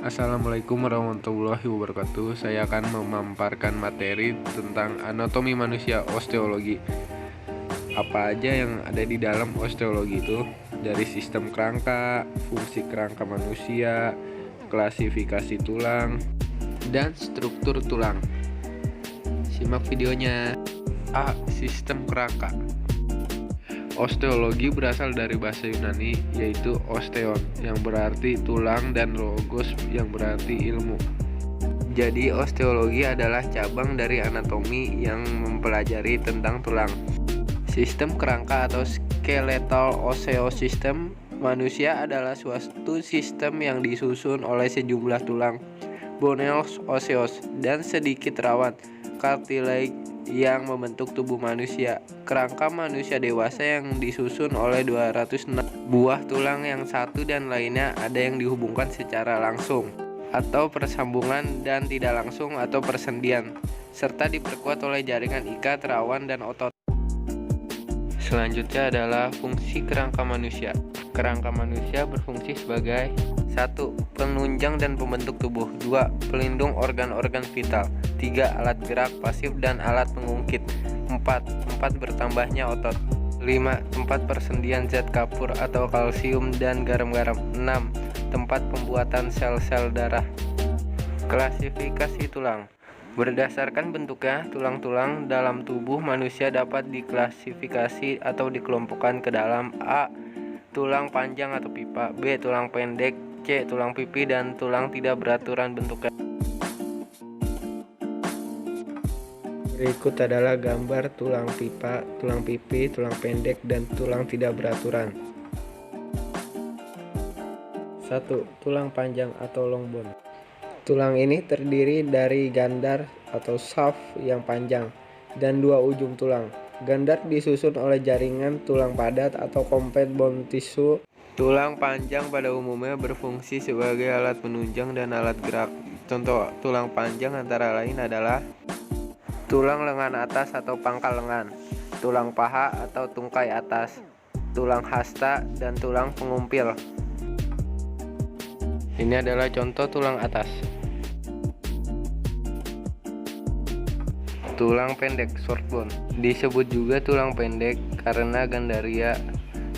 Assalamualaikum warahmatullahi wabarakatuh. Saya akan memaparkan materi tentang anatomi manusia osteologi. Apa aja yang ada di dalam osteologi itu? Dari sistem kerangka, fungsi kerangka manusia, klasifikasi tulang, dan struktur tulang. Simak videonya. A. Sistem kerangka. Osteologi berasal dari bahasa Yunani yaitu osteon yang berarti tulang dan logos yang berarti ilmu. Jadi osteologi adalah cabang dari anatomi yang mempelajari tentang tulang. Sistem kerangka atau skeletal osteosystem manusia adalah suatu sistem yang disusun oleh sejumlah tulang, bones osseous, dan sedikit rawan cartilage yang membentuk tubuh manusia. Kerangka manusia dewasa yang disusun oleh 206 buah tulang yang satu dan lainnya ada yang dihubungkan secara langsung atau persambungan dan tidak langsung atau persendian, serta diperkuat oleh jaringan ikat, rawan, dan otot. Selanjutnya adalah fungsi kerangka manusia. Kerangka manusia berfungsi sebagai 1. Penunjang dan pembentuk tubuh. 2. Pelindung organ-organ vital. 3. Alat gerak pasif dan alat pengungkit. 4. Tempat bertambahnya otot. 5. Tempat persendian zat kapur atau kalsium dan garam-garam. 6. Tempat pembuatan sel-sel darah. Klasifikasi tulang. Berdasarkan bentuknya, tulang-tulang dalam tubuh manusia dapat diklasifikasi atau dikelompokkan ke dalam A. Tulang panjang atau pipa, B. Tulang pendek, C. Tulang pipi, dan tulang tidak beraturan bentuknya. Berikut adalah gambar tulang pipa, tulang pipi, tulang pendek, dan tulang tidak beraturan. 1. Tulang panjang atau long bone. Tulang ini terdiri dari gandar atau shaft yang panjang dan dua ujung tulang. Gandar disusun oleh jaringan tulang padat atau compact bone tissue. Tulang panjang pada umumnya berfungsi sebagai alat penunjang dan alat gerak. Contoh tulang panjang antara lain adalah tulang lengan atas atau pangkal lengan, tulang paha atau tungkai atas, tulang hasta, dan tulang pengumpil. Ini adalah contoh tulang atas. Tulang pendek short bone disebut juga tulang pendek karena gandaria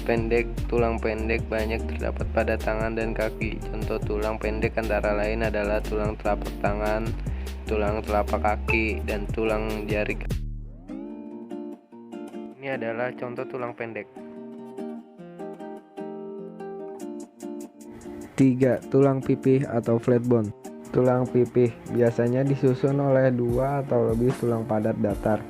pendek. Tulang pendek banyak terdapat pada tangan dan kaki. Contoh tulang pendek antara lain adalah tulang telapak tangan, tulang telapak kaki, dan tulang jari. Ini adalah contoh tulang pendek. 3. Tulang pipih atau flat bone. Tulang pipih biasanya disusun oleh dua atau lebih tulang padat datar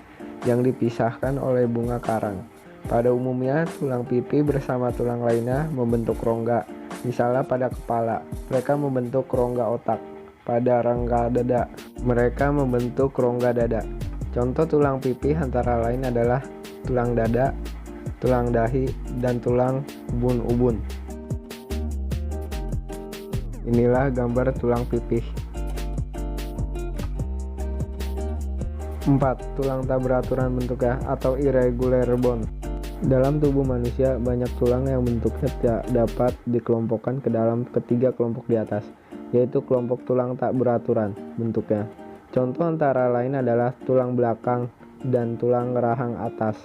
yang dipisahkan oleh bunga karang. Pada umumnya, tulang pipih bersama tulang lainnya membentuk rongga. Misalnya pada kepala, mereka membentuk rongga otak. Pada rongga dada, mereka membentuk rongga dada. Contoh tulang pipih antara lain adalah tulang dada, tulang dahi, dan tulang ubun-ubun. Inilah gambar tulang pipih. 4. Tulang tak beraturan bentuknya atau irregular bone. Dalam tubuh manusia, banyak tulang yang bentuknya tidak dapat dikelompokkan ke dalam ketiga kelompok di atas, yaitu kelompok tulang tak beraturan bentuknya. Contoh antara lain adalah tulang belakang dan tulang rahang atas.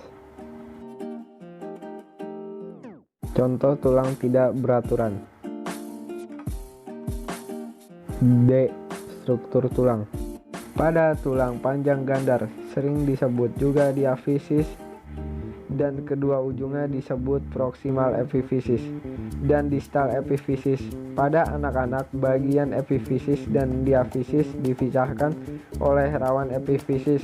Contoh tulang tidak beraturan. D. Struktur tulang. Pada tulang panjang gandar sering disebut juga diafisis dan kedua ujungnya disebut proximal epiphysis dan distal epiphysis. Pada anak-anak, bagian epiphysis dan diafisis dipisahkan oleh rawan epiphysis.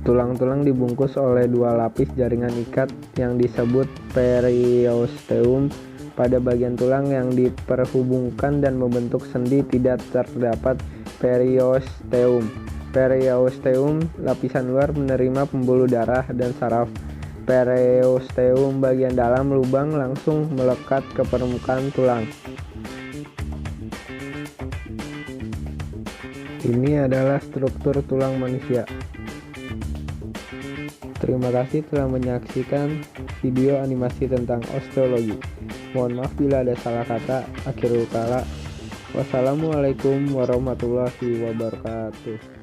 Tulang-tulang dibungkus oleh dua lapis jaringan ikat yang disebut periosteum. Pada bagian tulang yang diperhubungkan dan membentuk sendi tidak terdapat periosteum. Periosteum lapisan luar menerima pembuluh darah dan saraf. Periosteum bagian dalam lubang langsung melekat ke permukaan tulang. Ini adalah struktur tulang manusia. Terima kasih telah menyaksikan video animasi tentang osteologi. Mohon maaf bila ada salah kata. Akhirul kala. Wassalamualaikum warahmatullahi wabarakatuh.